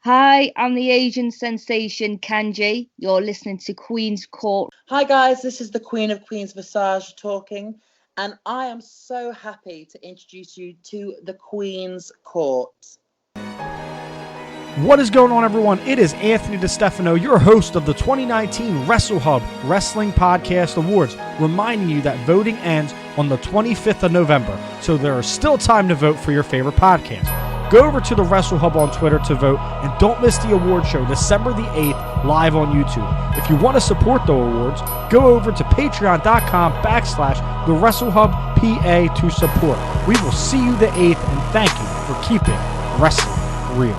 Hi, I'm the Asian sensation Kanji. You're listening to Queen's Court. Hi guys, this is the Queen of Queens Visage talking, and I am so happy to introduce you to the Queen's Court. What is going on, everyone? It is Anthony DeStefano, your host of the 2019 Wrestle Hub Wrestling Podcast Awards, reminding you that voting ends on the 25th of November, so there is still time to vote for your favorite podcast. Go over to the Wrestle Hub on Twitter to vote, and don't miss the award show December the 8th live on YouTube. If you want to support the awards, go over to patreon.com/the Wrestle Hub PA to support. We will see you the 8th, and thank you for keeping wrestling real.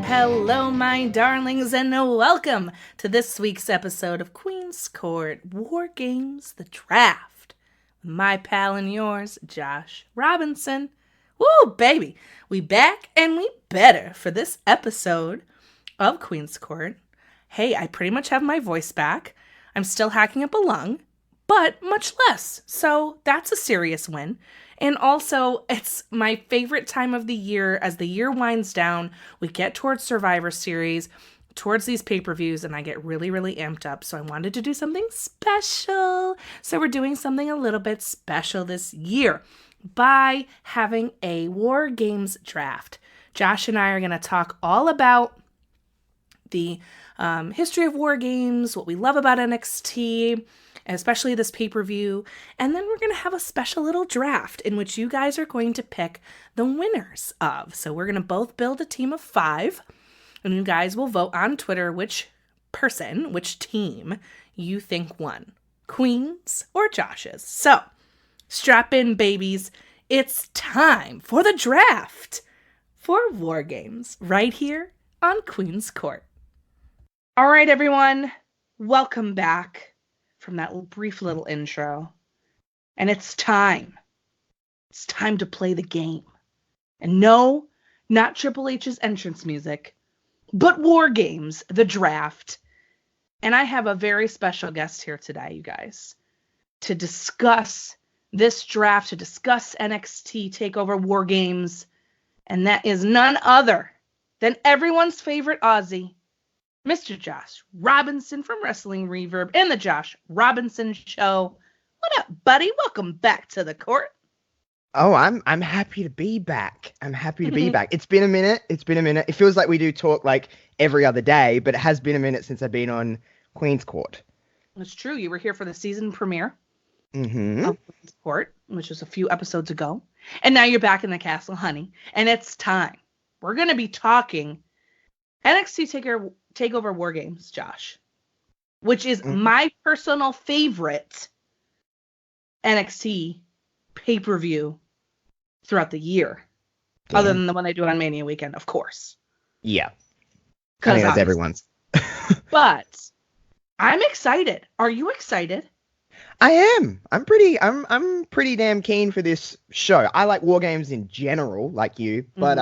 Hello, my darlings, and welcome to this week's episode of Queen's Court War Games, the Draft. My pal and yours, Josh Robinson. Woo, baby. We back and we better for this episode of Queen's Court. Hey, I pretty much have my voice back. I'm still hacking up a lung, but much less. So that's a serious win. And also, it's my favorite time of the year. As the year winds down, we get towards Survivor Series, towards these pay-per-views, and I get really, really amped up. So I wanted to do something special. So we're doing something a little bit special this year by having a War Games draft. Josh and I are going to talk all about the history of War Games, what we love about NXT, especially this pay-per-view, and then we're going to have a special little draft in which you guys are going to pick the winners of. So we're going to both build a team of 5, and you guys will vote on Twitter which team you think won, Queen's or Josh's. So strap in, babies. It's time for the draft for War Games right here on Queen's Court. All right, everyone, welcome back from that brief little intro. And it's time. It's time to play the game. And no, not Triple H's entrance music, but War Games, the draft. And I have a very special guest here today, you guys, to discuss this draft, to discuss NXT TakeOver War Games. And that is none other than everyone's favorite Aussie, Mr. Josh Robinson from Wrestling Reverb and the Josh Robinson Show. What up, buddy? Welcome back to the court. Oh, I'm happy to be back. I'm happy to be back. It's been a minute. It feels like we do talk like every other day, but it has been a minute since I've been on Queen's Court. It's true. You were here for the season premiere of Queen's Court, which was a few episodes ago. And now you're back in the castle, honey. And it's time. We're going to be talking NXT TakeOver War Games, Josh, which is my personal favorite NXT pay-per-view throughout the year, other than the one they do on Mania weekend, of course. Yeah, I think that's everyone's. But I'm excited. Are you excited? I am. I'm pretty damn keen for this show. I like War Games in general, like you, but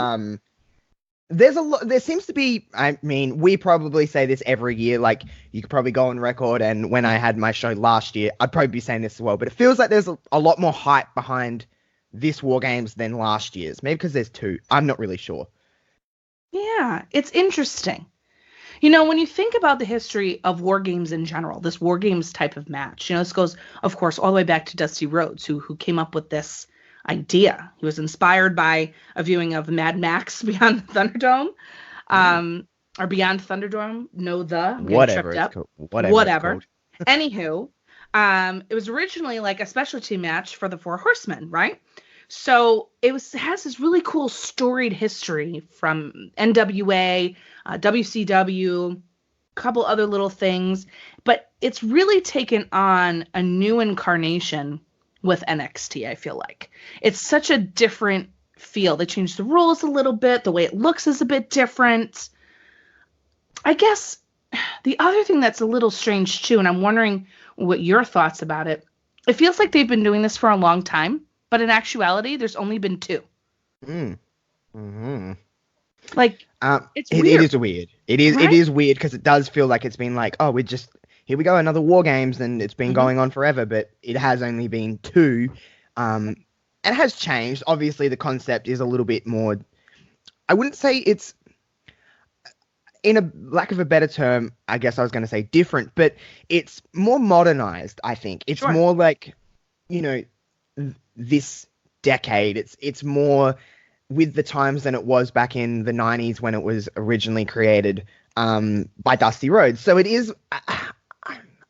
there seems to be, I mean, we probably say this every year, like you could probably go on record, and when I had my show last year, I'd probably be saying this as well, but it feels like there's a lot more hype behind this War Games than last year's. Maybe because there's 2. I'm not really sure. Yeah, it's interesting. You know, when you think about the history of War Games in general, this War Games type of match, you know, this goes, of course, all the way back to Dusty Rhodes, who came up with this idea. He was inspired by a viewing of Mad Max Beyond the Thunderdome, or Beyond Thunderdome. Whatever it's called. Whatever. Anywho, it was originally like a specialty match for the 4 Horsemen, right? So it has this really cool storied history from NWA, WCW, a couple other little things, but it's really taken on a new incarnation with NXT, I feel like. It's such a different feel. They changed the rules a little bit. The way it looks is a bit different. I guess the other thing that's a little strange too, and I'm wondering what your thoughts about it, it feels like they've been doing this for a long time, but in actuality, there's only been 2. Mm. Hmm. Like, it's it weird. is weird. It is Right? weird because it does feel like it's been like, oh, we just here we go, another War Games, and it's been Mhm. going on forever, but it has only been two. It has changed. Obviously, the concept is a little bit more. I wouldn't say it's, in a lack of a better term, I guess I was going to say different, but it's more modernized. I think it's Sure. more like, you know, this decade. It's more with the times than it was back in the 90s when it was originally created by Dusty Rhodes. So it is,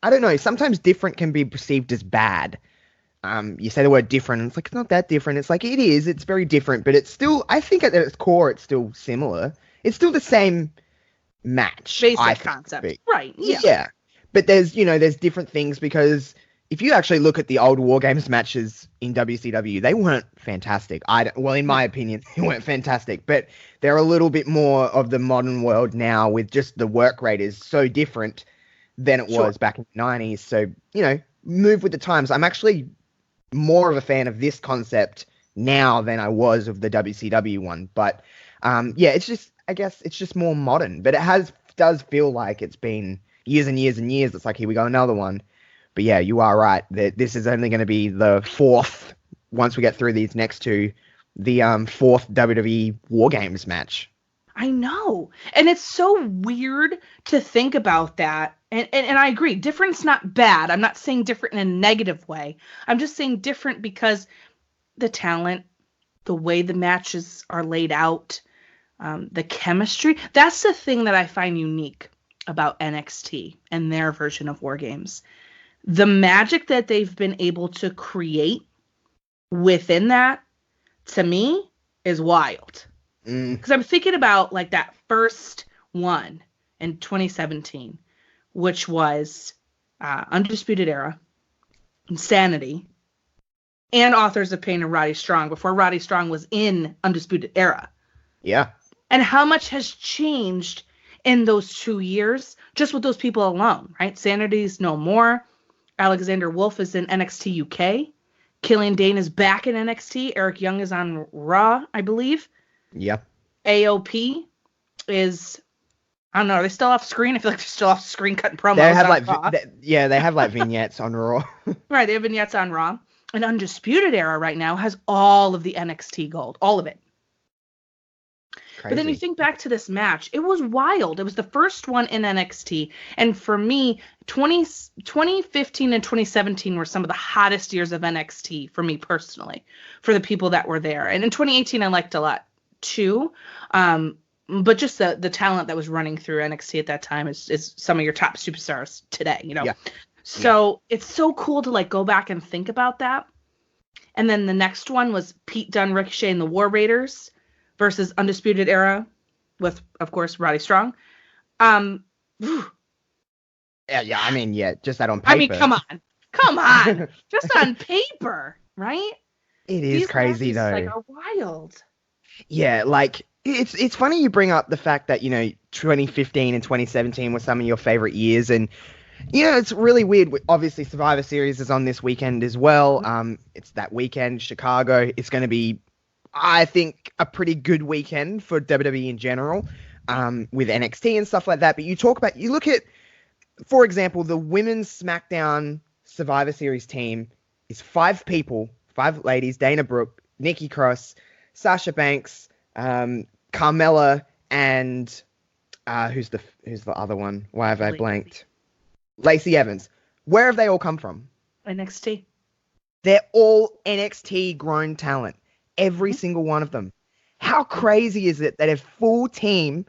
I don't know, sometimes different can be perceived as bad. You say the word different, and it's like, it's not that different. It's like, it is, it's very different, but it's still, I think at its core, it's still similar. It's still the same match, I Basic think. concept. Right. Yeah. Yeah. But there's different things because if you actually look at the old War Games matches in WCW, they weren't fantastic. Well, in my opinion, they weren't fantastic, but they're a little bit more of the modern world now with just the work rate is so different than it Sure. was back in the 90s. So, move with the times. I'm actually more of a fan of this concept now than I was of the WCW one. But yeah, it's just, I guess it's just more modern, but does feel like it's been years and years and years. It's like, here we go, another one. But yeah, you are right that this is only going to be the fourth, once we get through these next two, the fourth WWE War Games match. I know. And it's so weird to think about that. And I agree. Different's not bad. I'm not saying different in a negative way. I'm just saying different because the talent, the way the matches are laid out, the chemistry. That's the thing that I find unique about NXT and their version of War Games. The magic that they've been able to create within that, to me, is wild. Because I'm thinking about like that first one in 2017, which was Undisputed Era, Insanity, and Authors of Pain and Roddy Strong before Roddy Strong was in Undisputed Era. Yeah. And how much has changed in those 2 years just with those people alone, right? Sanity's no more. Alexander Wolf is in NXT UK. Killian Dane is back in NXT. Eric Young is on Raw, I believe. Yeah. AOP is, I don't know, are they still off screen? I feel like they're still off screen cutting promos. They have on Raw. they have like vignettes on Raw. Right, they have vignettes on Raw. And Undisputed Era right now has all of the NXT gold, all of it. Crazy. But then you think back to this match, it was wild. It was the first one in NXT. And for me, 2015 and 2017 were some of the hottest years of NXT for me personally, for the people that were there. And in 2018, I liked a lot too. But just the talent that was running through NXT at that time is some of your top superstars today, Yeah. So it's so cool to like go back and think about that. And then the next one was Pete Dunne, Ricochet, and the War Raiders versus Undisputed Era with, of course, Roddy Strong. Yeah, I mean, just that on paper. I mean, come on, just on paper, right? It is crazy though. Like, are wild. Yeah, like it's funny you bring up the fact that 2015 and 2017 were some of your favorite years, and it's really weird. Obviously, Survivor Series is on this weekend as well. It's that weekend, Chicago. It's going to be, I think, a pretty good weekend for WWE in general, with NXT and stuff like that. But you look at, for example, the women's SmackDown Survivor Series team is 5 people, 5 ladies: Dana Brooke, Nikki Cross, Sasha Banks, Carmella, and who's the other one? Why have I blanked? Lacey Evans. Where have they all come from? NXT. They're all NXT grown talent. Every single one of them. How crazy is it that a full team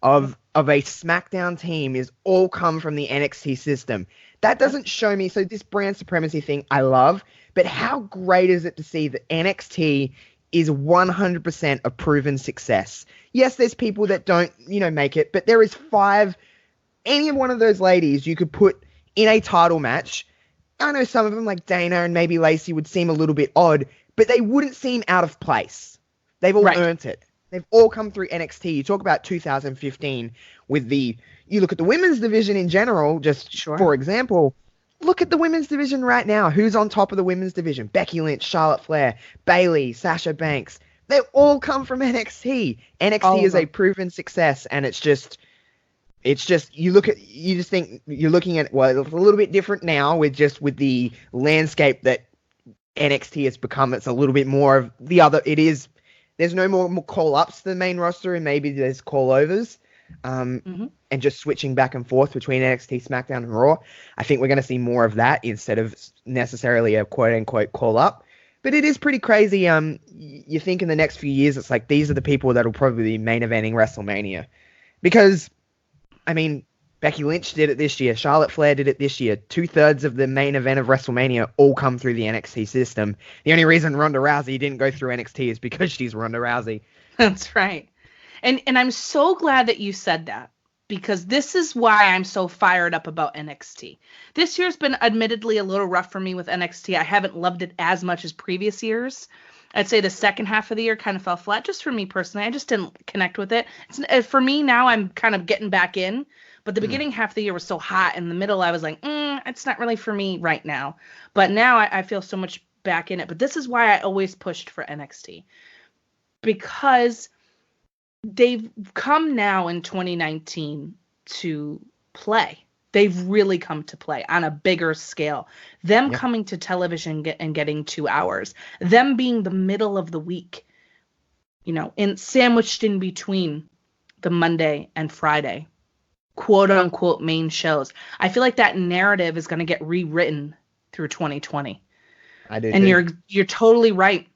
of a SmackDown team is all come from the NXT system? That doesn't show me, so this brand supremacy thing I love, but how great is it to see that NXT is 100% a proven success? Yes, there's people that don't, make it, but there is 5, any one of those ladies you could put in a title match. I know some of them, like Dana and maybe Lacey, would seem a little bit odd, but they wouldn't seem out of place. They've all earned it. They've all come through NXT. You talk about 2015 with you look at the women's division in general, for example, look at the women's division right now. Who's on top of the women's division? Becky Lynch, Charlotte Flair, Bayley, Sasha Banks, They all come from NXT. All NXT of is a them. proven success, and it's just you just think you're looking at, well, it's a little bit different now with the landscape that NXT has become. It's a little bit more of the other. There's no more call ups to the main roster, and maybe there's call overs. Mhm. And just switching back and forth between NXT, SmackDown, and Raw. I think we're going to see more of that instead of necessarily a quote unquote call up. But it is pretty crazy. You think in the next few years, it's like these are the people that will probably be main eventing WrestleMania. Because, I mean, Becky Lynch did it this year. Charlotte Flair did it this year. 2/3 of the main event of WrestleMania all come through the NXT system. The only reason Ronda Rousey didn't go through NXT is because she's Ronda Rousey. That's right. And I'm so glad that you said that, because this is why I'm so fired up about NXT. This year's been admittedly a little rough for me with NXT. I haven't loved it as much as previous years. I'd say the second half of the year kind of fell flat, just for me personally. I just didn't connect with it. For me now, I'm kind of getting back in. But the beginning half of the year was so hot. In the middle, I was like, it's not really for me right now. But now I feel so much back in it. But this is why I always pushed for NXT. Because they've come now in 2019 to play. They've really come to play on a bigger scale. Them Yep. coming to television and getting 2 hours. Them being the middle of the week, sandwiched in between the Monday and Friday, quote unquote main shows. I feel like that narrative is going to get rewritten through 2020. I do. And too. you're totally right.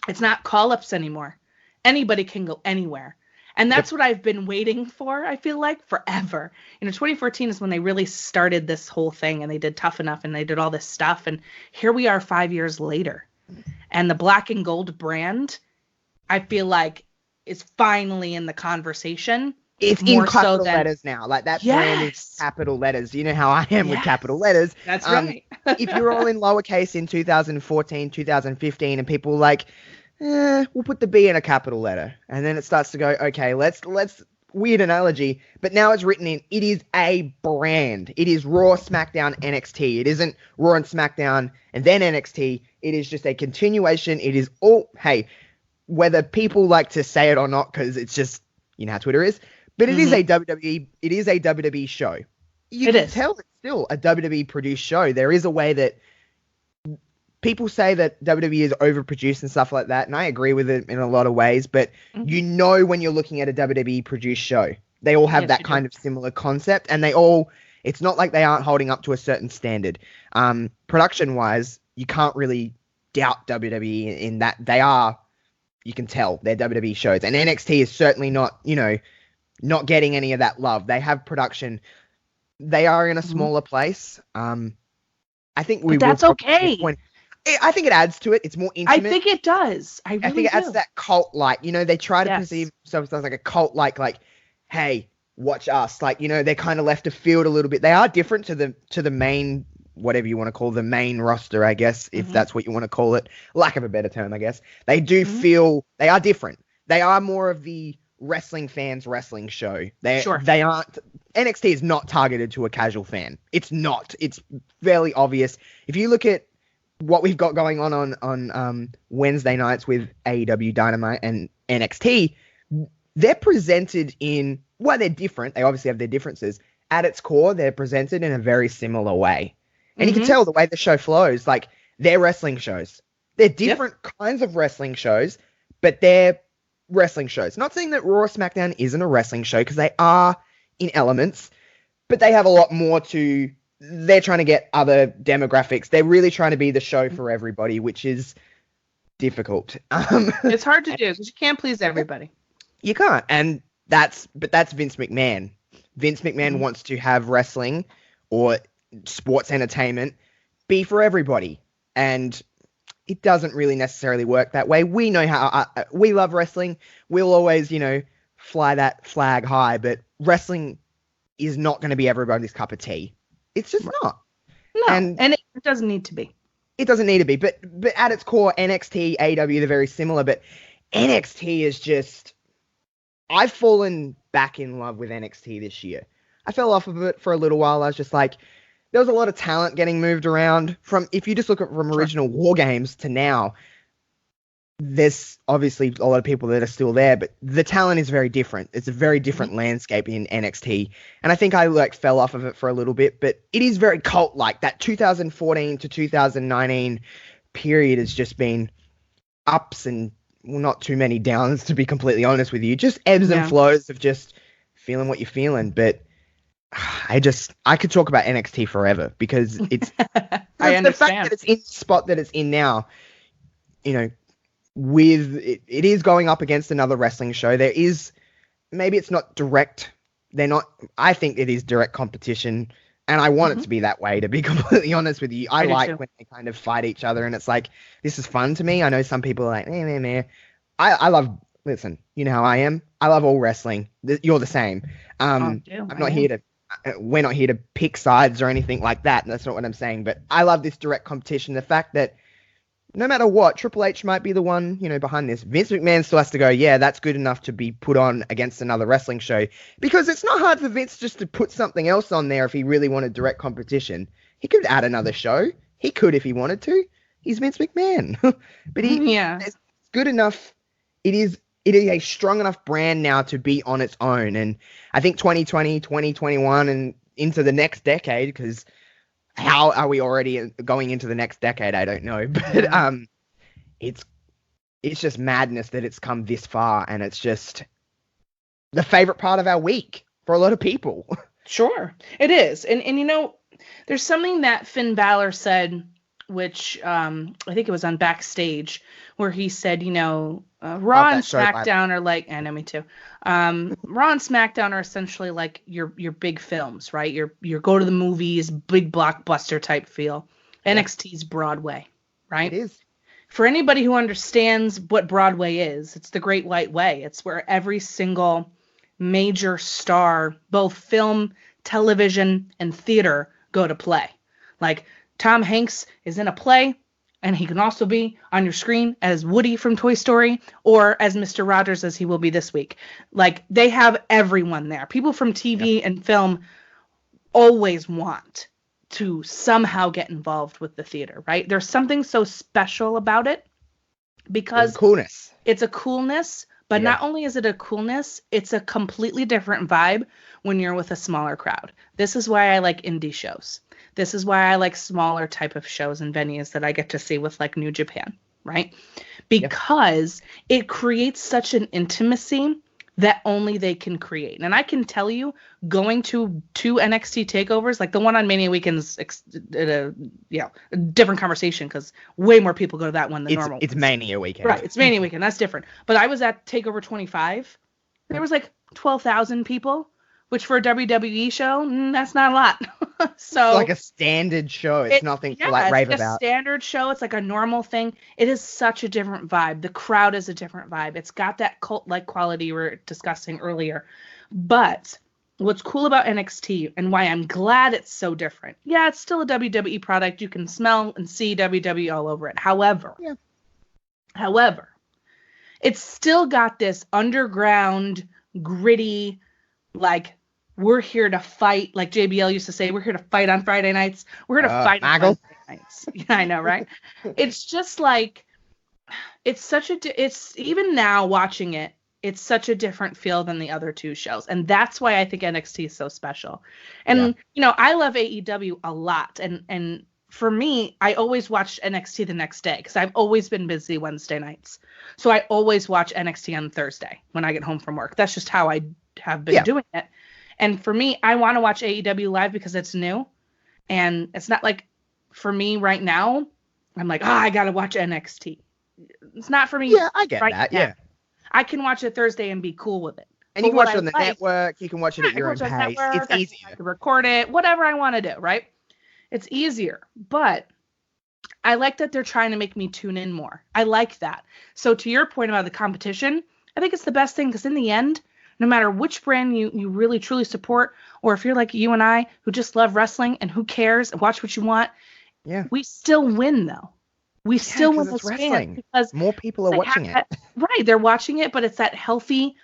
It's not call-ups anymore. Anybody can go anywhere. And that's what I've been waiting for, I feel like, forever. 2014 is when they really started this whole thing, and they did Tough Enough, and they did all this stuff. And here we are 5 years later. And the black and gold brand, I feel like, is finally in the conversation. It's more in capital so than letters now. Like that brand is Yes. capital letters. You know how I am with Yes. capital letters. That's right. If you're all in lowercase in 2014, 2015, and people are like, we'll put the B in a capital letter. And then it starts to go, okay, let's weird analogy, but now it's written in, it is a brand. It is Raw, SmackDown, NXT. It isn't Raw and SmackDown and then NXT. It is just a continuation. It is all, hey, whether people like to say it or not, because it's just, you know how Twitter is, but it is a WWE, it is a WWE show. You can tell it's still a WWE produced show. There is a way that people say that WWE is overproduced and stuff like that, and I agree with it in a lot of ways, but you know when you're looking at a WWE produced show, they all have that kind of similar concept, and it's not like they aren't holding up to a certain standard. Production-wise, you can't really doubt WWE in that they are, you can tell, they're WWE shows, and NXT is certainly not, not getting any of that love. They have production. They are in a smaller place. I think that's okay. I think it adds to it. It's more intimate. I think it does. I think it adds that cult-like. They try to perceive themselves as like a cult-like, hey, watch us. They're kind of left of field a little bit. They are different to the main, whatever you want to call the main roster, I guess, if that's what you want to call it. Lack of a better term, I guess. They do feel they are different. They are more of the wrestling fans wrestling show. They aren't. NXT is not targeted to a casual fan. It's not. It's fairly obvious. If you look at what we've got going on Wednesday nights with AEW Dynamite and NXT, they're presented in, well, they're different. They obviously have their differences. At its core, they're presented in a very similar way. And you can tell the way the show flows, like they're wrestling shows. They're different kinds of wrestling shows, but they're wrestling shows. Not saying that Raw SmackDown isn't a wrestling show, because they are in elements, but they have a lot more to, they're trying to get other demographics. They're really trying to be the show for everybody, which is difficult. It's hard to do because you can't please everybody. You can't. And that's Vince McMahon. Vince McMahon wants to have wrestling or sports entertainment be for everybody. And it doesn't really necessarily work that way. We know how, we love wrestling. We'll always, fly that flag high, but wrestling is not going to be everybody's cup of tea. It's just not. No, and it doesn't need to be. It doesn't need to be. But at its core, NXT, AEW, they're very similar. But NXT is just, I've fallen back in love with NXT this year. I fell off of it for a little while. I was just like, there was a lot of talent getting moved around. If you just look at from original War Games to now, there's obviously a lot of people that are still there, but the talent is very different. It's a very different landscape in NXT. And I think I like fell off of it for a little bit, but it is very cult-like. That 2014 to 2019 period has just been ups and, well, not too many downs, to be completely honest with you. Just ebbs and flows of just feeling what you're feeling. But I could talk about NXT forever because it's I understand. The fact that it's in the spot that it's in now, you know, with it is going up against another wrestling show. There is, maybe it's not direct. I think it is direct competition, and I want it to be that way, to be completely honest with you. I like when they kind of fight each other, and it's like, this is fun to me. I know some people are like, meh. I love, listen, you know how I am. I love all wrestling. You're the same. We're not here to pick sides or anything like that. That's not what I'm saying, but I love this direct competition. The fact that no matter what, Triple H might be the one, you know, behind this. Vince McMahon still has to go, yeah, that's good enough to be put on against another wrestling show. Because it's not hard for Vince just to put something else on there if he really wanted direct competition. He could add another show. He could if he wanted to. He's Vince McMahon. But it's good enough. It is a strong enough brand now to be on its own. And I think 2020, 2021, and into the next decade, because how are we already going into the next decade? I don't know, but it's just madness that it's come this far, and it's just the favorite part of our week for a lot of people. Sure, it is, and you know, there's something that Finn Balor said, which I think it was on Backstage, where he said, you know, Raw and SmackDown are like, I know, me too. Raw and SmackDown are essentially like your big films, right? Your go to the movies, big blockbuster type feel. NXT's Broadway, right? It is. For anybody who understands what Broadway is, it's the Great White Way. It's where every single major star, both film, television, and theater, go to play. Like, Tom Hanks is in a play, and he can also be on your screen as Woody from Toy Story or as Mr. Rogers, as he will be this week. Like, they have everyone there. People from TV and film always want to somehow get involved with the theater, right? There's something so special about it because it's a coolness, but not only is it a coolness, it's a completely different vibe when you're with a smaller crowd. This is why I like indie shows. This is why I like smaller type of shows and venues that I get to see with like New Japan, right? Because it creates such an intimacy that only they can create. And I can tell you, going to two NXT takeovers, like the one on Mania Weekend's a different conversation because way more people go to that one than normal. It's Mania Weekend. Right, it's Mania Weekend. That's different. But I was at Takeover 25. There was like 12,000 people, which for a WWE show, that's not a lot. So it's like a standard show. It's nothing to like rave about. It's a standard show. It's like a normal thing. It is such a different vibe. The crowd is a different vibe. It's got that cult-like quality we were discussing earlier. But what's cool about NXT and why I'm glad it's so different. Yeah, it's still a WWE product. You can smell and see WWE all over it. However, it's still got this underground, gritty, like, we're here to fight, like JBL used to say, we're here to fight on Friday nights. We're here to fight on Wednesday nights. Yeah, I know, right? It's just like, it's even now watching it, it's such a different feel than the other two shows. And that's why I think NXT is so special. And, you know, I love AEW a lot. And for me, I always watch NXT the next day because I've always been busy Wednesday nights. So I always watch NXT on Thursday when I get home from work. That's just how I have been doing it. And for me, I want to watch AEW live because it's new. And it's not like, for me right now, I'm like, I got to watch NXT. It's not for me. Yeah, I get that. Now. Yeah. I can watch it Thursday and be cool with it. And you can watch it on the network. You can watch it at your own pace. It's easier. I can record it, whatever I want to do, right? It's easier. But I like that they're trying to make me tune in more. I like that. So to your point about the competition, I think it's the best thing because in the end, no matter which brand you really truly support, or if you're like you and I who just love wrestling and who cares, watch what you want, we still win though. We still win as fans because more people are watching it. Right, they're watching it, but it's that healthy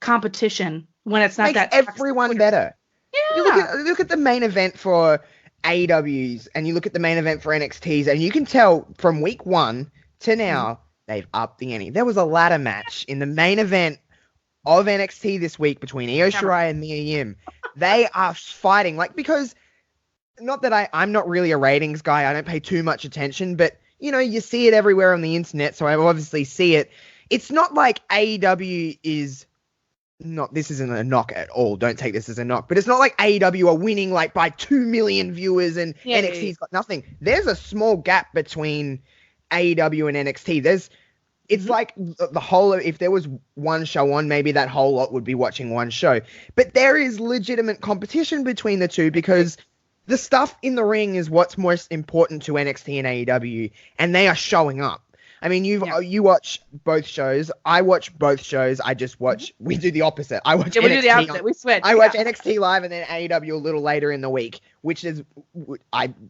competition when it's not that everyone better. Yeah. You look at the main event for AEWs and you look at the main event for NXTs, and you can tell from week 1 to now they've upped the ante. There was a ladder match in the main event of NXT this week between Io Shirai and Mia Yim. They are fighting, like, because not that I'm not really a ratings guy. I don't pay too much attention, but you know, you see it everywhere on the internet, so I obviously see it. It's not like AEW is not, this isn't a knock at all. Don't take this as a knock, but it's not like AEW are winning like by 2 million viewers and NXT's got nothing. There's a small gap between AEW and NXT. It's like the whole, if there was one show on, maybe that whole lot would be watching one show. But there is legitimate competition between the two because the stuff in the ring is what's most important to NXT and AEW, and they are showing up. I mean, you watch both shows. I watch both shows. I just watch. We do the opposite. I watch. We do the opposite. We switch. I watch NXT live and then AEW a little later in the week, which is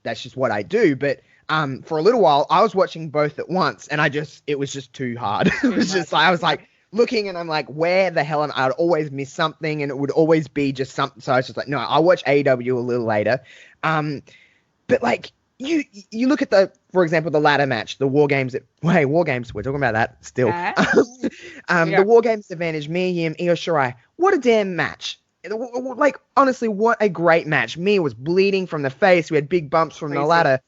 that's just what I do. But for a little while, I was watching both at once, and it was just too hard. It was just like I was like looking, and I'm like, where the hell am I? I'd always miss something, and it would always be just something. So I was just like, no, I'll watch AEW a little later. But like. You look at for example, the ladder match, the War Games, we're talking about that still. The War Games advantage, Mia Yim, Io Shirai. What a damn match. Like, honestly, what a great match. Mia was bleeding from the face. We had big bumps from the ladder.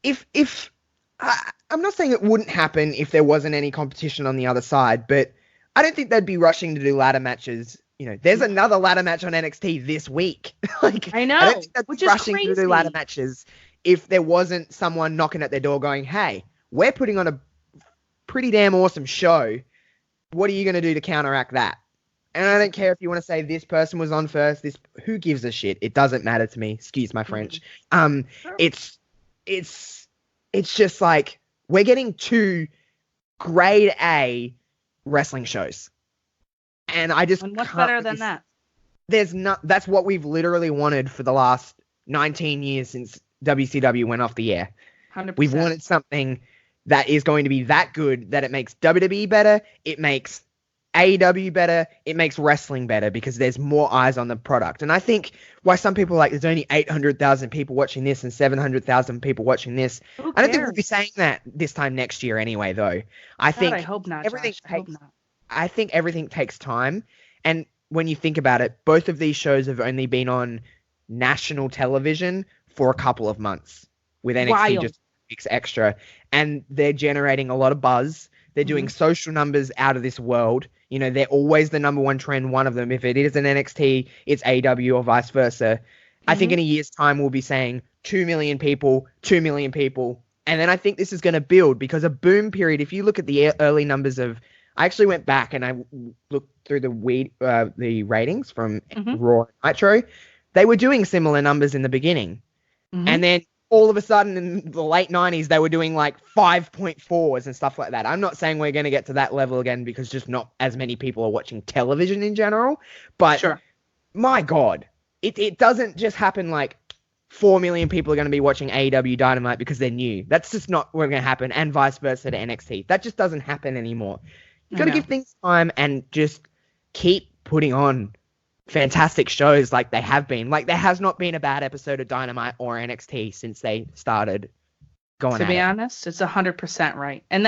I'm not saying it wouldn't happen if there wasn't any competition on the other side, but I don't think they'd be rushing to do ladder matches. You know, there's another ladder match on NXT this week. Like, I know, I don't think they'd which be is rushing crazy. to do ladder matches if there wasn't someone knocking at their door going, hey, we're putting on a pretty damn awesome show. What are you going to do to counteract that? And I don't care if you want to say this person was on first. Who gives a shit? It doesn't matter to me. Excuse my French. It's just like we're getting 2 grade A wrestling shows. And I just And what's can't better than that? That's what we've literally wanted for the last 19 years since WCW went off the air. 100%. We've wanted something that is going to be that good that it makes WWE better, it makes AEW better, it makes wrestling better because there's more eyes on the product. And I think why some people are like, there's only 800,000 people watching this and 700,000 people watching this. I don't think we'll be saying that this time next year anyway, though. I hope not. I think everything takes time. And when you think about it, both of these shows have only been on national television for a couple of months with NXT just weeks extra, and they're generating a lot of buzz. They're doing social numbers out of this world. You know, they're always the number one trend, one of them. If it is an NXT, it's AEW or vice versa. I think in a year's time, we'll be saying 2 million people, 2 million people. And then I think this is going to build because a boom period, if you look at the early numbers I actually went back and I looked through the ratings from Raw and Nitro. They were doing similar numbers in the beginning. And then all of a sudden in the late 90s, they were doing like 5.4s and stuff like that. I'm not saying we're going to get to that level again because just not as many people are watching television in general. But my God, it doesn't just happen like 4 million people are going to be watching AEW Dynamite because they're new. That's just not what's going to happen, and vice versa to NXT. That just doesn't happen anymore. You got to give things time and just keep putting on fantastic shows like they have been. Like, there has not been a bad episode of Dynamite or NXT since they started going to be honest, it's 100% right. And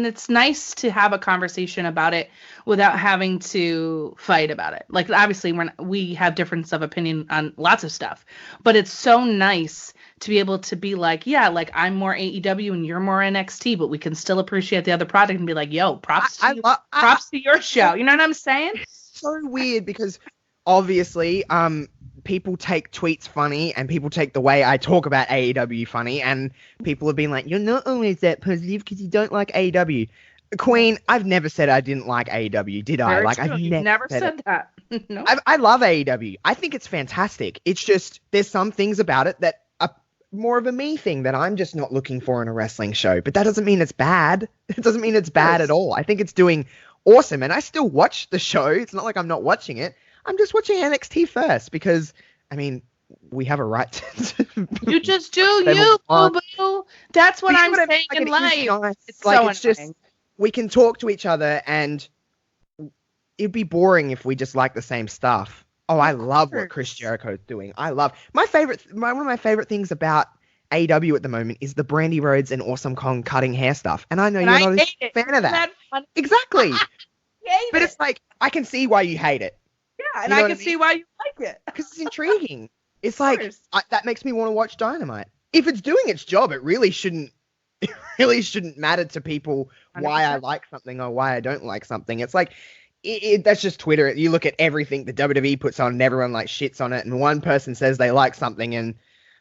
it's nice to have a conversation about it without having to fight about it. Like, obviously we have difference of opinion on lots of stuff, but it's so nice to be able to be like, yeah, like I'm more AEW and you're more NXT, but we can still appreciate the other product and be like, yo, props to your show. You know what I'm saying? So weird because obviously, people take tweets funny and people take the way I talk about AEW funny, and people have been like, you're not always that positive because you don't like AEW. Queen, I've never said I didn't like AEW, did I? Very Like, true. I've You've never said that. No. I love AEW. I think it's fantastic. It's just, there's some things about it that are more of a me thing that I'm just not looking for in a wrestling show. But that doesn't mean it's bad. It doesn't mean it's bad at all. I think it's doing awesome. And I still watch the show. It's not like I'm not watching it. I'm just watching NXT first because, I mean, we have a right to you just do you, boo-boo. That's what I'm saying in life. Nice. It's like, so it's just, we can talk to each other, and it'd be boring if we just like the same stuff. Oh, I love what Chris Jericho's doing. I love one of my favorite things about AEW at the moment is the Brandy Rhodes and Awesome Kong cutting hair stuff. And I know And you're I not hate a it. fan of Isn't that. that funny? Exactly. Hate But it. it's like, I can see why you hate it. Yeah, and You know I what can I mean? see why you like it. Because it's intriguing. It's Of like, course. that makes me want to watch Dynamite. If it's doing its job, it really shouldn't matter to people why I 100%. like something or why I don't like something. It's like, that's just Twitter. You look at everything the WWE puts on and everyone like shits on it. And one person says they like something and,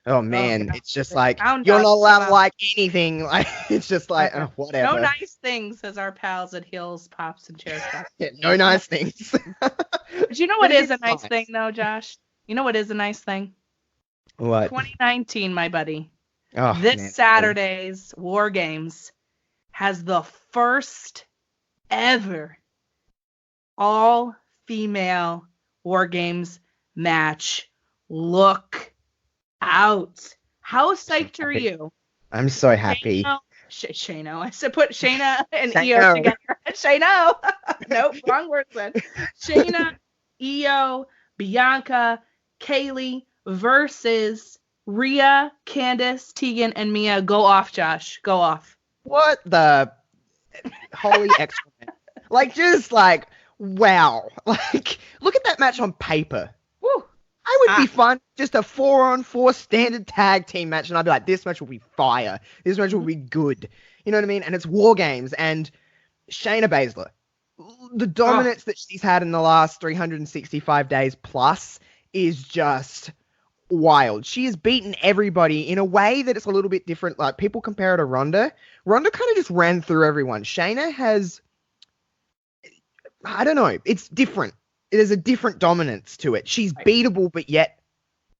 oh man, yeah. it's just The like, hound you're dog not allowed to come out. like anything. Like, it's just like, Okay. whatever. No nice things, says our pals at Heels, Pops, and Chair Stuff. Yeah, no nice things. But you know what But it is a is nice nice. thing, though, Josh? You know what is a nice thing? What? 2019, my buddy. Oh, This man. Saturday's War Games has the first ever all-female War Games match. Look out. How psyched are happy. you? I'm so happy. Shano. I said put Shayna and Shano. Io together. Shano. Nope, wrong word then. Shayna, Io, Bianca, Kaylee versus Rhea, Candice, Tegan, and Mia. Go off, Josh. Go off. What the holy excrement? Like, just like, wow. Like, look at that match on paper. Woo. I would be fun. Just a 4-on-4 standard tag team match, and I'd be like, this match will be fire. This match will be good. You know what I mean? And it's War Games, and Shayna Baszler, the dominance that she's had in the last 365 days plus is just wild. She has beaten everybody in a way that it's a little bit different. Like, people compare her to Ronda. Ronda kind of just ran through everyone. Shayna has, I don't know, it's different. There's a different dominance to it. She's beatable, but yet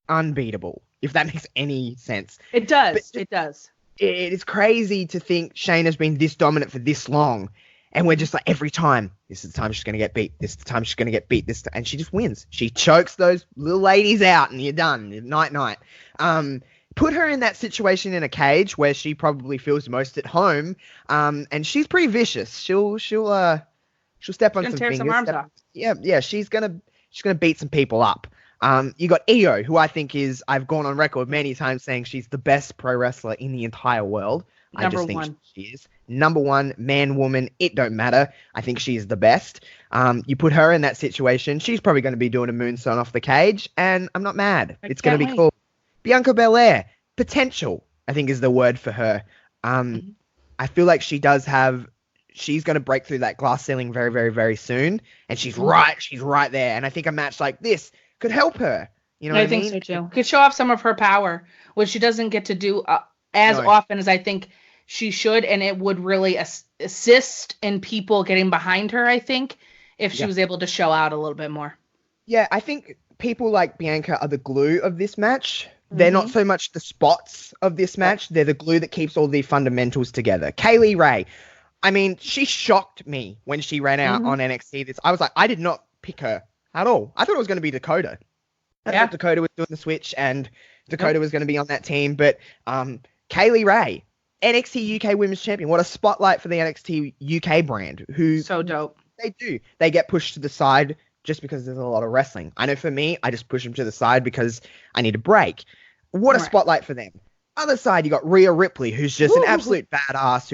unbeatable, if that makes any sense. It does. But It does. It is crazy to think Shayna's been this dominant for this long, and we're just like, every time, this is the time she's going to get beat. This is the time she's going to get beat. And she just wins. She chokes those little ladies out, and you're done. Night. Put her in that situation in a cage where she probably feels most at home, and she's pretty vicious. She'll step on Gonna some tear fingers. some arms off. Yeah. She's gonna beat some people up. You got Io, who I think is, I've gone on record many times saying she's the best pro wrestler in the entire world. I just think she is. Number one, man, woman, it don't matter. I think she is the best. You put her in that situation, she's probably going to be doing a moonsault off the cage, and I'm not mad. It's going to be cool. Bianca Belair, potential, I think is the word for her. I feel like she's going to break through that glass ceiling very, very, very soon, and she's right there. And I think a match like this could help her. You know what I mean? I think so too. Could show off some of her power, which she doesn't get to do as often as I think she should, and it would really assist in people getting behind her, I think, if she was able to show out a little bit more. Yeah, I think people like Bianca are the glue of this match. They're not so much the spots of this match. They're the glue that keeps all the fundamentals together. Kaylee Ray, I mean, she shocked me when she ran out on NXT. I was like, I did not pick her at all. I thought it was going to be Dakota. I thought Dakota was doing the switch and Dakota was going to be on that team. But Kaylee Ray, NXT UK Women's Champion. What a spotlight for the NXT UK brand. Who So dope. They do. They get pushed to the side just because there's a lot of wrestling. I know for me, I just push them to the side because I need a break. What a spotlight for them. Other side, you got Rhea Ripley, who's just an absolute badass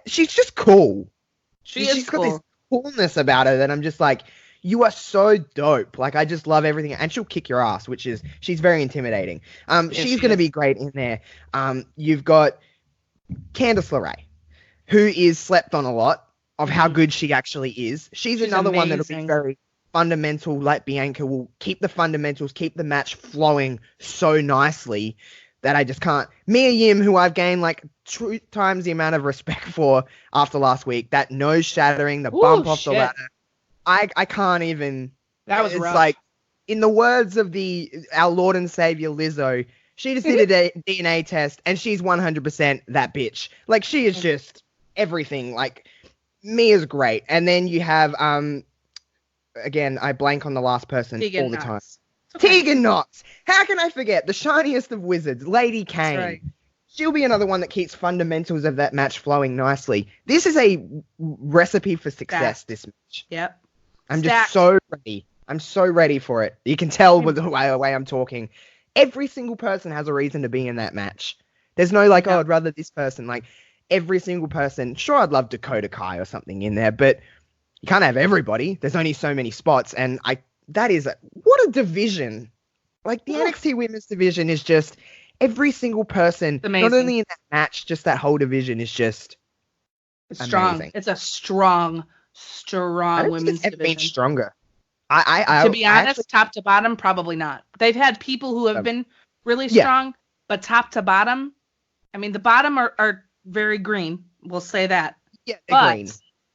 she's just cool. She's got this coolness about her that I'm just like, you are so dope. Like, I just love everything. And she'll kick your ass, she's very intimidating. She's going to be great in there. You've got Candice LeRae, who is slept on a lot of how good she actually is. She's another one that'll be very fundamental, like Bianca will keep the fundamentals, keep the match flowing so nicely that I just can't. Mia Yim, who I've gained like 2 times the amount of respect for after last week, that nose shattering, the bump off the ladder. I can't even. That was rough. Like, in the words of our Lord and Savior Lizzo, she just did a DNA test and she's 100% that bitch. Like, she is just everything. Like, Mia's great. And then you have, again, I blank on the last person all the time. Okay. Tegan Knox. How can I forget? The shiniest of wizards, Lady Kane. Right. She'll be another one that keeps fundamentals of that match flowing nicely. This is a recipe for success, this match. Yep. I'm just so ready. I'm so ready for it. You can tell with the way I'm talking. every single person has a reason to be in that match. There's no like, Yeah. oh, I'd rather this person. Like every single person. Sure, I'd love Dakota Kai or something in there, but you can't have everybody. There's only so many spots, and what a division. Like the NXT Women's division is just every single person. It's amazing. Not only in that match, just that whole division is just It's strong. amazing. It's a strong I don't think women's it's ever been division. stronger. To be honest, actually- top to bottom, probably not. They've had people who have been really Yeah. strong, but top to bottom, I mean, the bottom are very green. We'll say that. yeah, they're But green.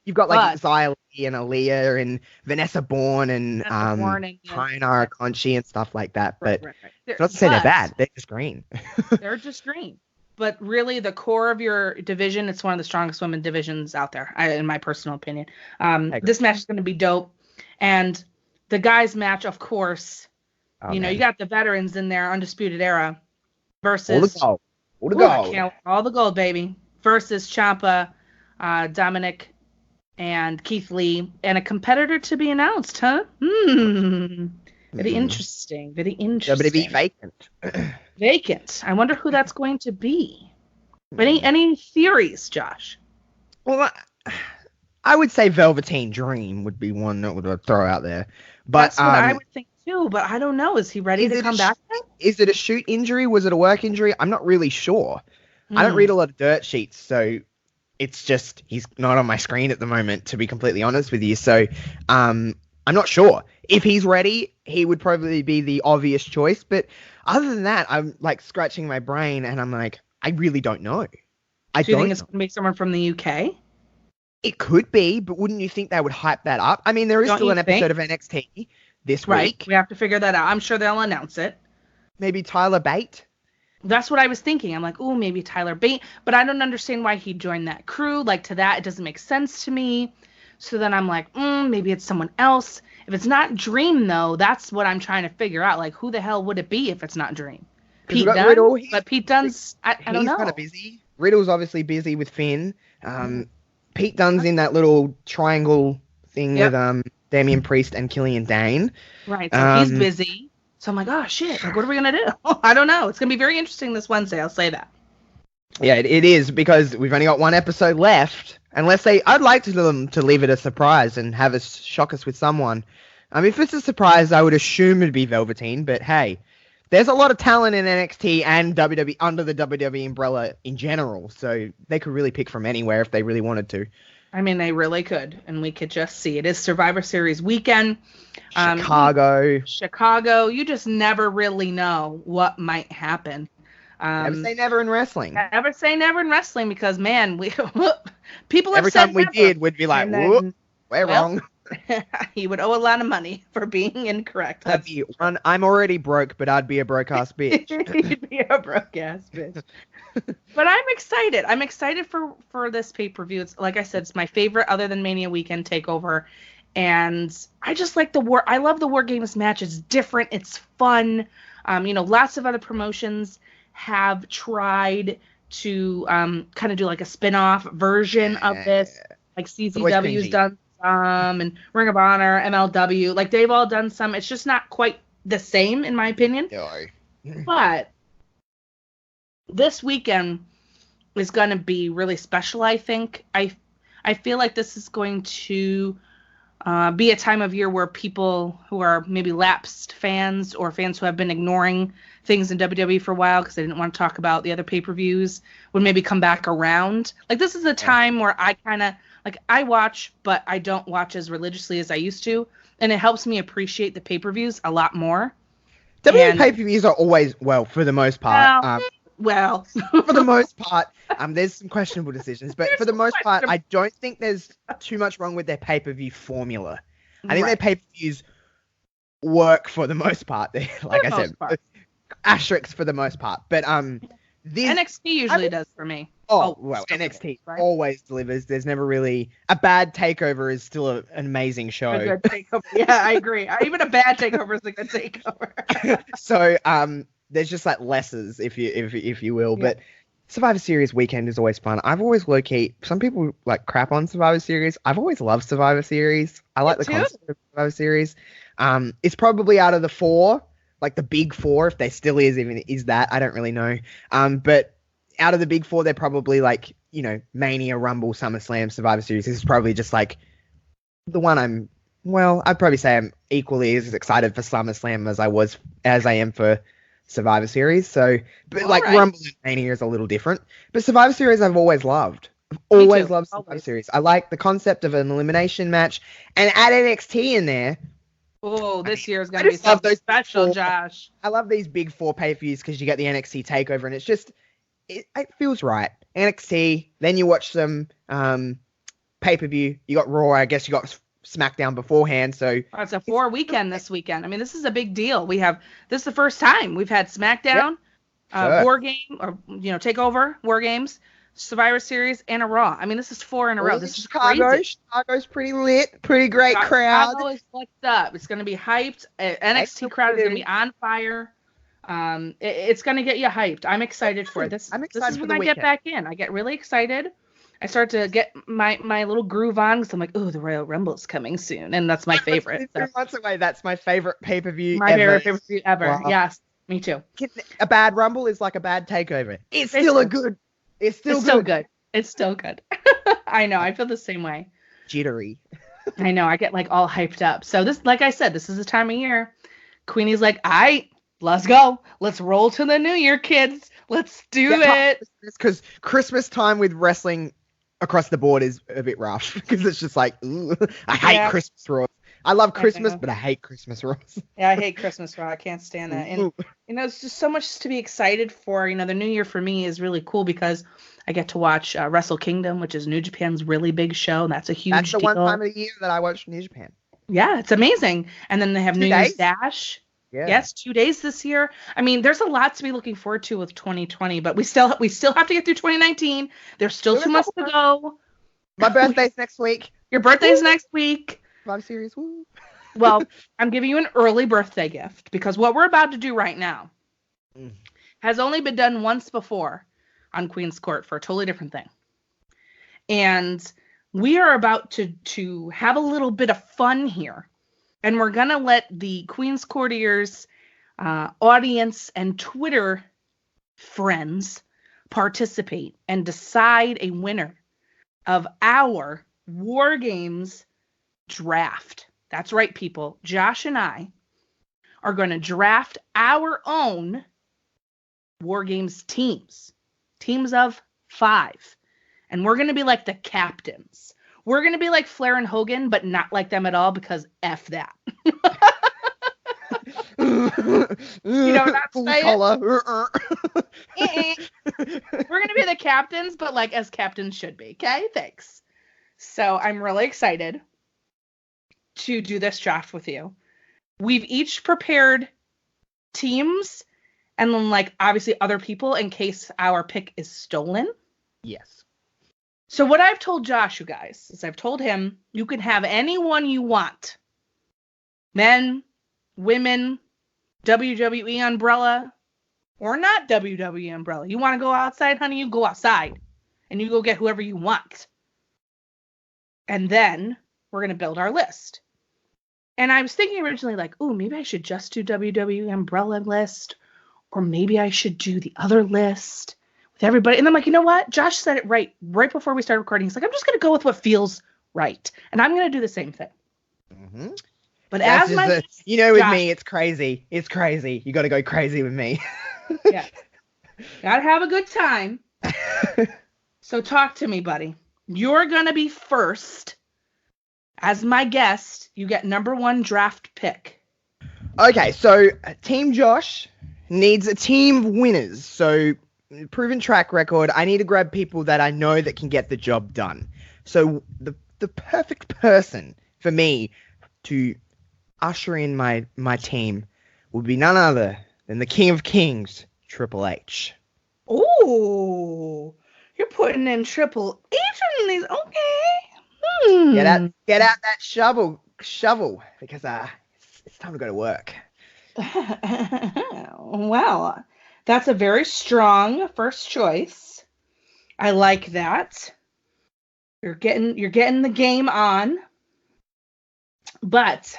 You've got like but- Xylee and Aaliyah and Vanessa Bourne and Vanessa Bourne and- China Conchi and stuff like that. But right. not to say they're But bad. They're just green. They're just green. But really, the core of your division, it's one of the strongest women divisions out there, in my personal opinion. agree. This match is going to be dope. And the guys' match, of course, Oh, you man. got the veterans in there, Undisputed Era, versus all the gold. All the Ooh, I gold. can't- all the gold, baby. Versus Ciampa, Dominic, and Keith Lee, and a competitor to be announced, huh? Very interesting. Very interesting. WWE vacant. Vacant. I wonder who that's going to be. Any theories, Josh? Well, I would say Velveteen Dream would be one that would throw out there. But That's what I would think too, but I don't know. Is he ready is to it come a back? Is it a shoot injury? Was it a work injury? I'm not really sure. I don't read a lot of dirt sheets, so it's just he's not on my screen at the moment, to be completely honest with you. So I'm not sure. If he's ready, he would probably be the obvious choice. But other than that, I'm like scratching my brain and I'm like, I really don't know. Do you think it's going to be someone from the UK? It could be, but wouldn't you think they would hype that up? I mean, there is Don't still you an episode of NXT this Right. week. We have to figure that out. I'm sure they'll announce it. Maybe Tyler Bate. That's what I was thinking. I'm like, oh, maybe Tyler Bate, but I don't understand why he joined that crew. Like to that, it doesn't make sense to me. So then I'm like, maybe it's someone else. If it's not Dream, though, that's what I'm trying to figure out. Like, who the hell would it be if it's not Dream? Pete got Dunne? Riddle. But Pete Dunne's, I don't know. He's kind of busy. Riddle's obviously busy with Finn. Pete Dunne's in that little triangle thing Yep. with Damian Priest and Killian Dane. Right, so he's busy. So I'm like, oh, shit. Like, what are we going to do? I don't know. It's going to be very interesting this Wednesday. I'll say that. Yeah, it is, because we've only got one episode left. I'd like them to leave it a surprise and have us shock us with someone. If it's a surprise, I would assume it'd be Velveteen, but hey, there's a lot of talent in NXT and WWE under the WWE umbrella in general, so they could really pick from anywhere if they really wanted to. I mean, they really could, and we could just see. It is Survivor Series weekend. Chicago. You just never really know what might happen. Never say never in wrestling. Never say never in wrestling, because man, people have Every said time we never. did, we'd be like, And then- whoop, we're wrong. He would owe a lot of money for being incorrect. I'm already broke, but I'd be a broke ass bitch. He'd be a broke ass bitch. But I'm excited. I'm excited for this pay-per-view. It's like I said, it's my favorite other than Mania Weekend Takeover. And I just like I love the War Games match. It's different. It's fun. Lots of other promotions have tried to kind of do like a spin-off version of this. Like CZW's done some, and Ring of Honor, MLW. Like they've all done some. It's just not quite the same, in my opinion. But this weekend is going to be really special, I think. I feel like this is going to be a time of year where people who are maybe lapsed fans or fans who have been ignoring things in WWE for a while because they didn't want to talk about the other pay-per-views would maybe come back around. Like this is a time where I kind of, like I watch, but I don't watch as religiously as I used to. And it helps me appreciate the pay-per-views a lot more. WWE pay-per-views are always, well, for the most part. Well, for the most part, there's some questionable decisions, but for the most part, I don't think there's too much wrong with their pay-per-view formula. I think their pay-per-views work for the most part. Like I said, asterisks for the most part. But this NXT usually does for me. NXT always delivers. There's never really a bad takeover is still an amazing show. A good takeover. Yeah, I agree. Even a bad takeover is a good takeover. So there's just like lessers, if you will. Yeah. But Survivor Series weekend is always fun. I've always low-key, some people like crap on Survivor Series. I've always loved Survivor Series. I like the concept of Survivor Series. It's probably out of the four like the big four, if they still is that, I don't really know. But out of the big four, they're probably like, Mania, Rumble, SummerSlam, Survivor Series. This is probably just like the one I'd probably say I'm equally as excited for SummerSlam as I am for Survivor Series. So, but like Alright. Rumble and Mania is a little different. But Survivor Series I've always loved. Me Always too. loved Survivor Always. Series. I like the concept of an elimination match, and add NXT in there. Oh, this year is I going to be just love something those special, four. Josh. I love these big four pay-per-views because you get the NXT takeover, and it feels right. NXT, then you watch some pay-per-view. You got Raw, I guess you got SmackDown beforehand. So It's a 4 weekend this weekend. I mean, this is a big deal. This is the first time we've had SmackDown, Sure. War Game, or Takeover, War Games, Survivor Series, and a Raw. I mean, this is 4 in a row. This is crazy. Chicago's pretty lit, pretty great crowd. Chicago is fucked up. It's going to be hyped. NXT crowd is going to be on fire. It's going to get you hyped. I'm excited for it. I'm This excited is for when the I weekend. get back in. I get really excited. I start to get my little groove on because I'm like, oh, the Royal Rumble is coming soon, and that's my favorite. 3 months away. That's my favorite pay-per-view My ever. favorite pay-per-view ever. Wow. Yes, me too. A bad Rumble is like a bad takeover. It's still It's still good. It's still good. I know. I feel the same way. Jittery. I know. I get like all hyped up. So this, like I said, this is the time of year. Queenie's like, all right, let's go. Let's roll to the new year, kids. Let's do it. Because Christmas time with wrestling across the board is a bit rough because it's just like, ooh, I hate Christmas Raw. I love Christmas, but I hate Christmas Raw. Yeah, I hate Christmas Raw. I can't stand that. And, it's just so much to be excited for. The new year for me is really cool because I get to watch Wrestle Kingdom, which is New Japan's really big show. And that's a huge That's the deal. one time of the year that I watch New Japan. Yeah, it's amazing. And then they have 2 New days? Year's Dash. Yeah. Yes, 2 days this year. I mean, there's a lot to be looking forward to with 2020, but we still have to get through 2019. There's still 2 months to go. My birthday's next week. Your birthday's next week. I'm serious. Woo. Well, I'm giving you an early birthday gift because what we're about to do right now has only been done once before on Queen's Court for a totally different thing. And we are about to have a little bit of fun here. And we're going to let the Queen's Courtiers audience and Twitter friends participate and decide a winner of our War Games draft. That's right, people. Josh and I are going to draft our own War Games teams of 5. And we're going to be like the captains. We're going to be like Flair and Hogan, but not like them at all because F that. Not color. We're going to be the captains, but like as captains should be. Okay, thanks. So I'm really excited to do this draft with you. We've each prepared teams and then like obviously other people in case our pick is stolen. Yes. So what I've told Josh, you guys, is I've told him you can have anyone you want. Men, women, WWE umbrella, or not WWE umbrella. You want to go outside, honey? You go outside. And you go get whoever you want. And then we're going to build our list. And I was thinking originally like, oh, maybe I should just do WWE umbrella list. Or maybe I should do the other list with everybody. And I'm like, you know what? Josh said it right before we started recording. He's like, I'm just going to go with what feels right. And I'm going to do the same thing. Mm-hmm. But as my with Josh, me, it's crazy. It's crazy. You got to go crazy with me. Yeah. Got to have a good time. So talk to me, buddy. You're going to be first. As my guest, you get number 1 draft pick. Okay, so Team Josh needs a team of winners. So proven track record. I need to grab people that I know that can get the job done. So the perfect person for me to usher in my team would be none other than the King of Kings, Triple H. Ooh, you're putting in Triple H in these. Okay. Get out that shovel, because it's time to go to work. Well, that's a very strong first choice. I like that. You're getting the game on. But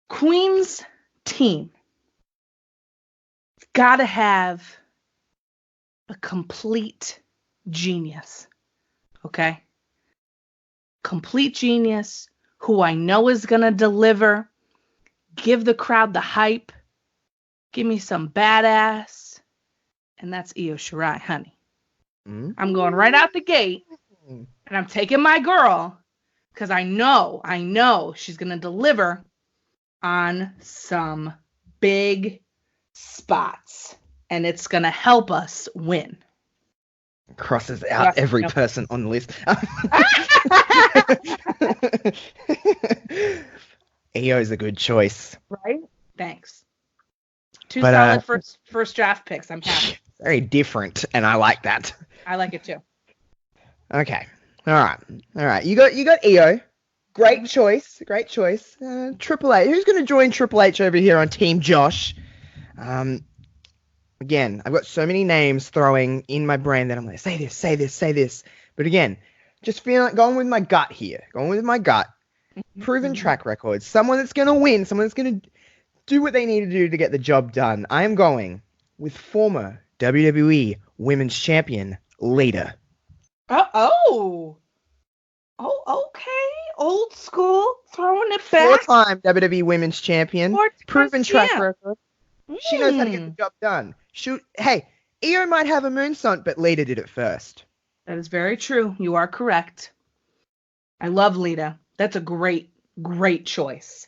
Queen's team, it's got to have a complete genius. Okay? Complete genius who I know is going to deliver, give the crowd the hype, give me some badass, and that's Io Shirai, honey. I'm going right out the gate, and I'm taking my girl because I know she's going to deliver on some big spots, and it's going to help us win. Crosses out every person on the list. Io's a good choice. Right? Thanks. Two solid first draft picks. I'm happy. Very different, and I like that. I like it too. Okay. All right. You got Io. Great choice. Triple H. Who's going to join Triple H over here on Team Josh? Again, I've got so many names throwing in my brain that I'm like, say this. But again, just going with my gut here. Proven track record. Someone that's going to win. Someone that's going to do what they need to do to get the job done. I am going with former WWE Women's Champion, Lita. Oh, okay. Old school. Throwing it back. 4-time WWE Women's Champion. Proven track record. She knows how to get the job done. Hey, Io might have a moonsault, but Lita did it first. That is very true. You are correct. I love Lita. That's a great choice.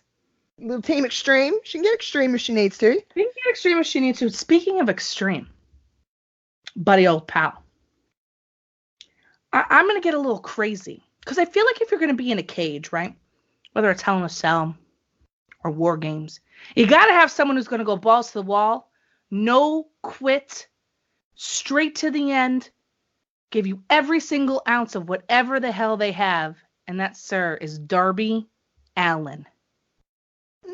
Little Team Extreme. She can get extreme if she needs to. She can get extreme if she needs to. Speaking of extreme, buddy old pal, I'm going to get a little crazy. Because I feel like if you're going to be in a cage, right? Whether it's Hell in a Cell or War Games, you got to have someone who's going to go balls to the wall, no quit, straight to the end, give you every single ounce of whatever the hell they have. And that, sir, is Darby Allin.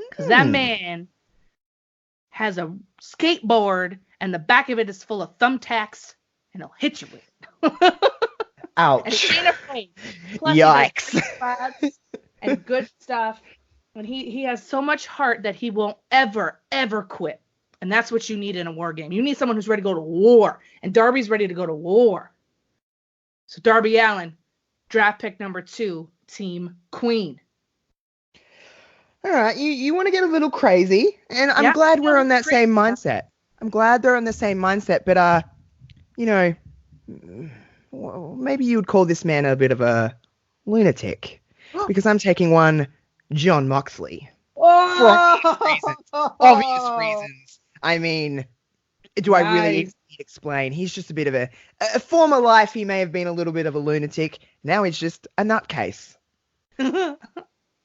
Because that man has a skateboard and the back of it is full of thumbtacks and he'll hit you with it. Ouch. And he ain't afraid. Plus, yikes. And good stuff. And he has so much heart that he won't ever quit. And that's what you need in a war game. You need someone who's ready to go to war. And Darby's ready to go to war. So Darby Allin, draft pick number 2, Team Queen. All right, you want to get a little crazy, and I'm glad we're on that same mindset. I'm glad they're on the same mindset, but well, maybe you would call this man a bit of a lunatic, because I'm taking one John Moxley. For obvious reasons. I mean, do I really need to explain? He's just a bit of a former life. He may have been a little bit of a lunatic. Now he's just a nutcase.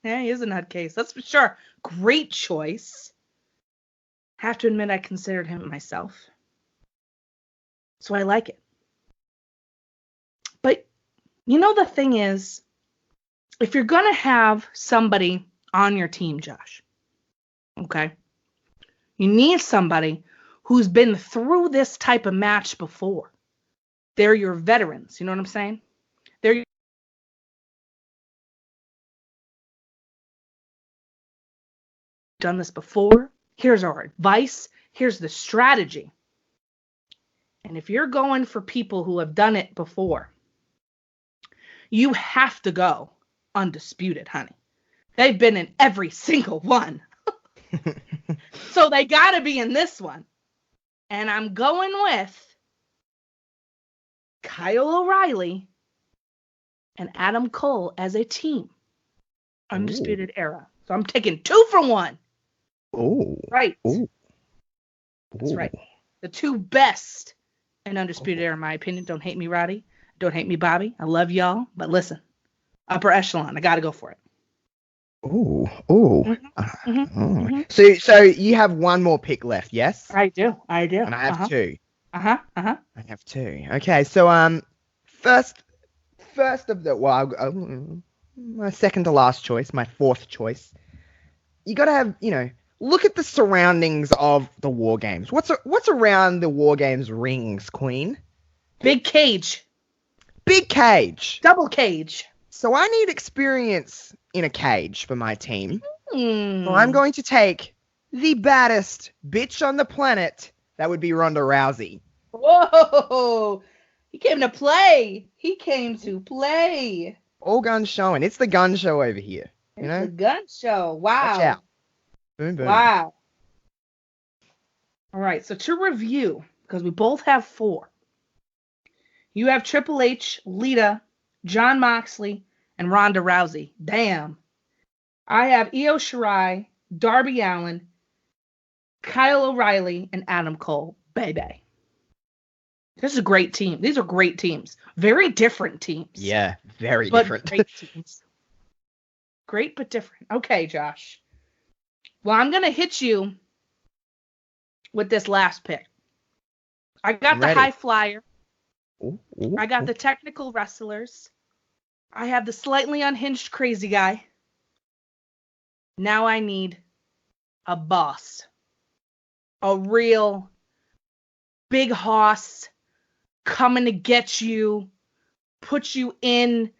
Yeah, he is a nutcase. That's for sure. Great choice. Have to admit, I considered him myself. So I like it. But, the thing is, if you're going to have somebody on your team, Josh, okay, you need somebody who's been through this type of match before. They're your veterans. You know what I'm saying? They're done this before. Here's our advice. Here's the strategy. And if you're going for people who have done it before, you have to go undisputed, honey. They've been in every single one. So they got to be in this one. And I'm going with Kyle O'Reilly and Adam Cole as a team. Undisputed Era. So I'm taking 2 for 1. Oh. Right. Ooh. That's right. The 2 best in Undisputed Era, in my opinion. Don't hate me, Roddy. Don't hate me, Bobby. I love y'all. But listen, upper echelon. I got to go for it. Ooh. Mm-hmm. So you have one more pick left, yes? I do. And I have 2. I have 2. Okay, so first of the my second to last choice, my 4th choice. You got to have, look at the surroundings of the War Games. What's around the War Games rings, Queen? Big cage. Double cage. So I need experience in a cage for my team. So I'm going to take the baddest bitch on the planet, that would be Ronda Rousey. Whoa! He came to play. He came to play. All guns showing. It's the gun show over here. You It's know? the gun show. Wow. Watch out. Boom, boom. Wow. All right. So to review, because we both have 4. You have Triple H, Lita, Jon Moxley, and Ronda Rousey. Damn. I have Io Shirai, Darby Allin, Kyle O'Reilly, and Adam Cole. Baby. This is a great team. These are great teams. Very different teams. Yeah, very But different. great teams. Great but different. Okay, Josh. Well, I'm going to hit you with this last pick. I got I'm the ready. high flyer. Ooh, ooh, I got ooh. the technical wrestlers. I have the slightly unhinged crazy guy. Now I need a boss. A real big hoss coming to get you, put you in,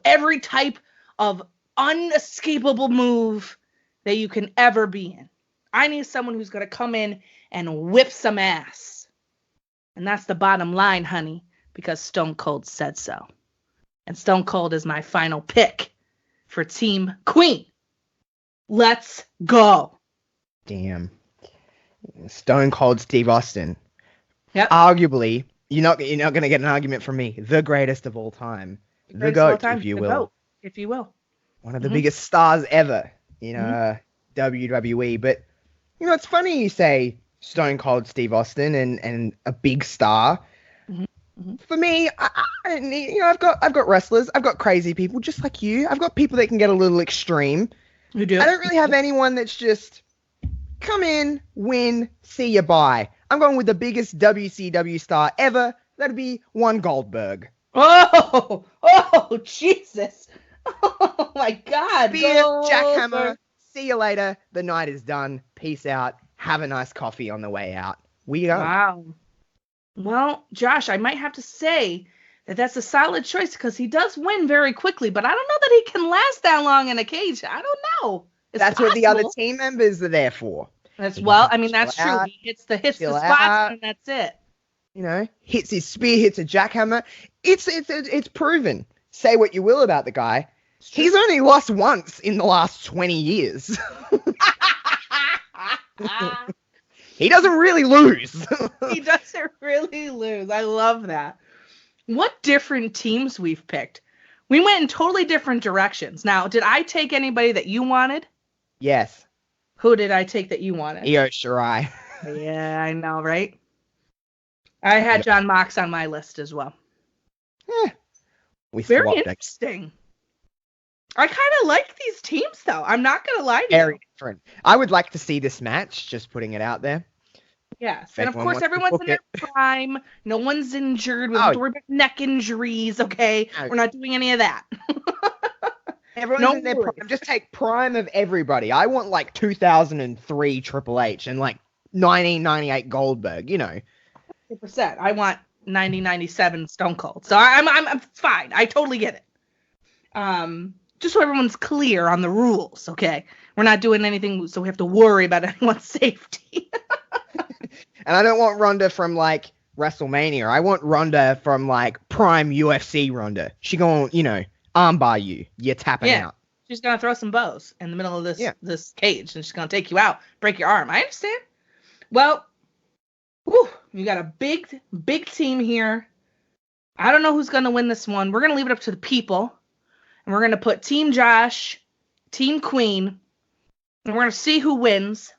every type of unescapable move that you can ever be in. I need someone who's going to come in and whip some ass. And that's the bottom line, honey, because Stone Cold said so. And Stone Cold is my final pick for Team Queen. Let's go. Damn. Stone Cold Steve Austin. Yep. Arguably, you're not going to get an argument from me. The greatest of all time. The GOAT, if you will. GOAT, if you will. One of the Mhm. biggest stars ever in WWE. But, it's funny you say Stone Cold Steve Austin and a big star. Mhm. For me, I've got wrestlers. I've got crazy people just like you. I've got people that can get a little extreme. You do. I don't really have anyone that's just come in, win, see you bye. I'm going with the biggest WCW star ever. That'd be one Goldberg. Oh, Jesus. Oh, my God. Spear, Goldberg. jackhammer. See you later. The night is done. Peace out. Have a nice coffee on the way out. We go. Wow. Well, Josh, I might have to say that that's a solid choice because he does win very quickly, but I don't know that he can last that long in a cage. I don't know. It's That's what the other possible. team members are there for. That's He well, can I mean that's chill true. out, He hits the chill spots out. and that's it. Hits his spear, hits a jackhammer. It's proven. Say what you will about the guy. He's only lost once in the last 20 years. He doesn't really lose. He doesn't really lose. I love that. What different teams we've picked. We went in totally different directions. Now, did I take anybody that you wanted? Yes. Who did I take that you wanted? Io Shirai. Yeah, I know, right? I had John Mox on my list as well. We Very swapped it. interesting. I kind of like these teams, though. I'm not going to lie to Very you. different. I would like to see this match, just putting it out there. Yes. If And of anyone course, wants to everyone's book in their prime. No one's injured. We don't Oh. have to worry about neck injuries, okay? No. We're not doing any of that. Everyone's No in their worries. prime. Just take prime of everybody. I want like 2003 Triple H and like 1998 Goldberg, 100%. I want 1997 Stone Cold. So I'm fine. I totally get it. Just so everyone's clear on the rules, okay? We're not doing anything so we have to worry about anyone's safety. And I don't want Ronda from like WrestleMania. I want Ronda from like prime UFC Ronda. She going, armbar you. You're tapping Yeah. out. She's gonna throw some bows in the middle of this Yeah. this cage, and she's gonna take you out, break your arm. I understand. Well, you got a big team here. I don't know who's gonna win this one. We're gonna leave it up to the people, and we're gonna put Team Josh, Team Queen, and we're gonna see who wins.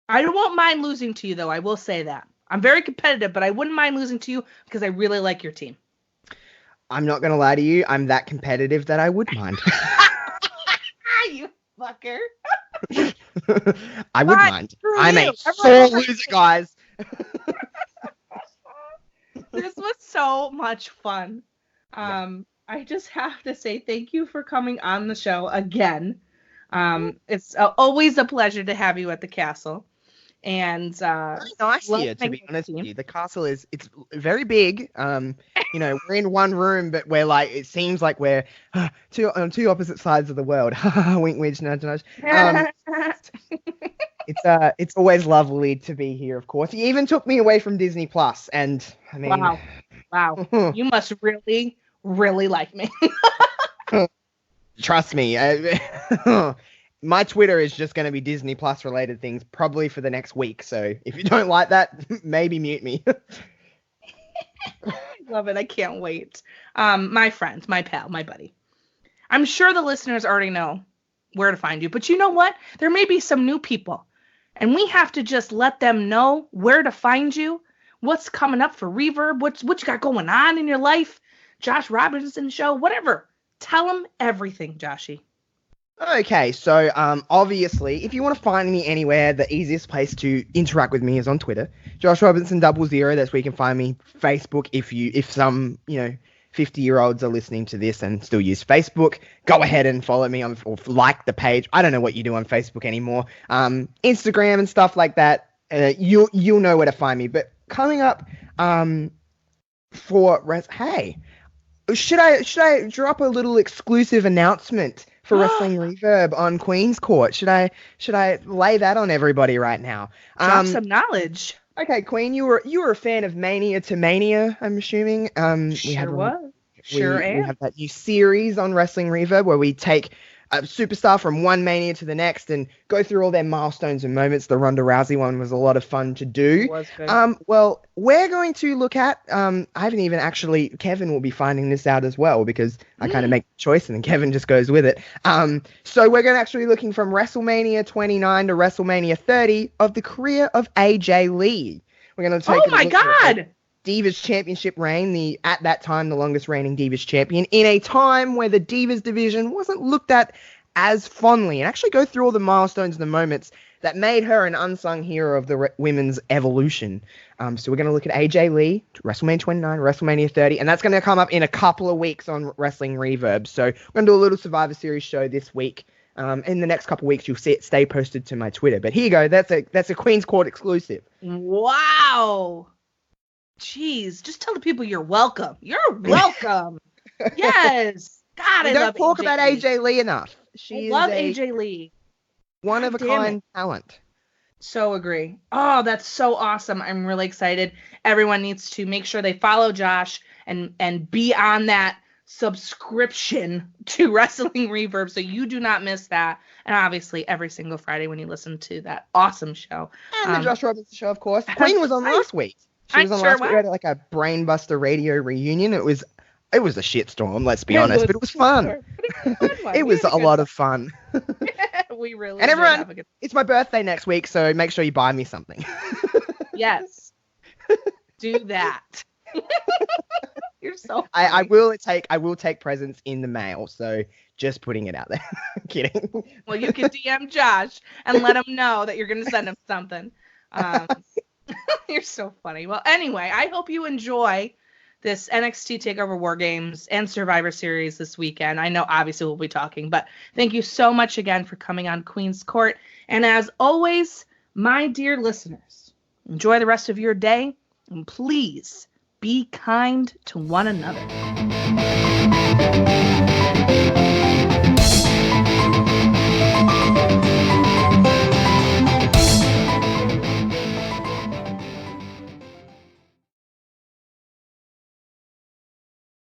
I won't mind losing to you, though. I will say that I'm very competitive, but I wouldn't mind losing to you because I really like your team. I'm not gonna lie to you. I'm that competitive that I would mind. You fucker. I would Fine, mind. screw I'm you. a Everyone sore else- loser, guys. This was so much fun. I just have to say thank you for coming on the show again. It's always a pleasure to have you at the castle. And Very nice love here, to be playing honest this with game. you. The castle it's very big. We're in one room, but we're like, it seems like we're on two opposite sides of the world. Wink, wink, nudge, nudge. It's always lovely to be here, of course. He even took me away from Disney Plus, and I mean, Wow. You must really, really like me. trust me. My Twitter is just going to be Disney Plus related things probably for the next week. So if you don't like that, maybe mute me. I love it. I can't wait. My friend, my pal, my buddy. I'm sure the listeners already know where to find you, but you know what? There may be some new people, and we have to just let them know where to find you, what's coming up for Reverb, what you got going on in your life, Josh Robinson show, whatever. Tell them everything, Joshy. Okay, so obviously, if you want to find me anywhere, the easiest place to interact with me is on Twitter, Josh Robinson 00. That's where you can find me. Facebook, if some 50-year-olds are listening to this and still use Facebook, go ahead and follow me or like the page. I don't know what you do on Facebook anymore. Instagram and stuff like that. You'll know where to find me. But coming up, hey, should I drop a little exclusive announcement for Wrestling Reverb on Queen's Court? Should I lay that on everybody right now? Drop some knowledge. Okay, Queen, you were a fan of Mania to Mania, I'm assuming. We have that new series on Wrestling Reverb where we take a superstar from one Mania to the next and go through all their milestones and moments. The Ronda Rousey one was a lot of fun to do. It was good. Well, we're going to look at, I haven't even actually, Kevin will be finding this out as well because I kind of make the choice and then Kevin just goes with it. So we're going to actually be looking from WrestleMania 29 to WrestleMania 30 of the career of AJ Lee. We're going to take Oh my God! Divas Championship reign, at that time the longest reigning Divas Champion, in a time where the Divas division wasn't looked at as fondly, and actually go through all the milestones and the moments that made her an unsung hero of the women's evolution. So we're going to look at AJ Lee, WrestleMania 29, WrestleMania 30, and that's going to come up in a couple of weeks on Wrestling Reverb. So we're going to do a little Survivor Series show this week. In the next couple of weeks, you'll see it stay posted to my Twitter. But here you go. That's a Queen's Court exclusive. Wow. Jeez, just tell the people you're welcome. You're welcome. Yes. God, I don't talk about AJ Lee enough. I love AJ Lee. One of a kind talent. So agree. Oh, that's so awesome. I'm really excited. Everyone needs to make sure they follow Josh and be on that subscription to Wrestling Reverb so you do not miss that. And obviously every single Friday when you listen to that awesome show. And the Josh Robinson show, of course. Queen was on last week. She was on last week. We had like a Brainbuster radio reunion. It was a shitstorm, let's be honest, but it was fun. It was a lot of fun. We really and everyone, it's my birthday next week, so make sure you buy me something. Yes. Do that. You're so funny. I will take presents in the mail, so just putting it out there. Kidding. Well, you can DM Josh and let him know that you're going to send him something. You're so funny. Well, anyway, I hope you enjoy this NXT TakeOver War Games and Survivor Series this weekend. I know obviously we'll be talking, but thank you so much again for coming on Queen's Court. And as always, my dear listeners, enjoy the rest of your day and please be kind to one another.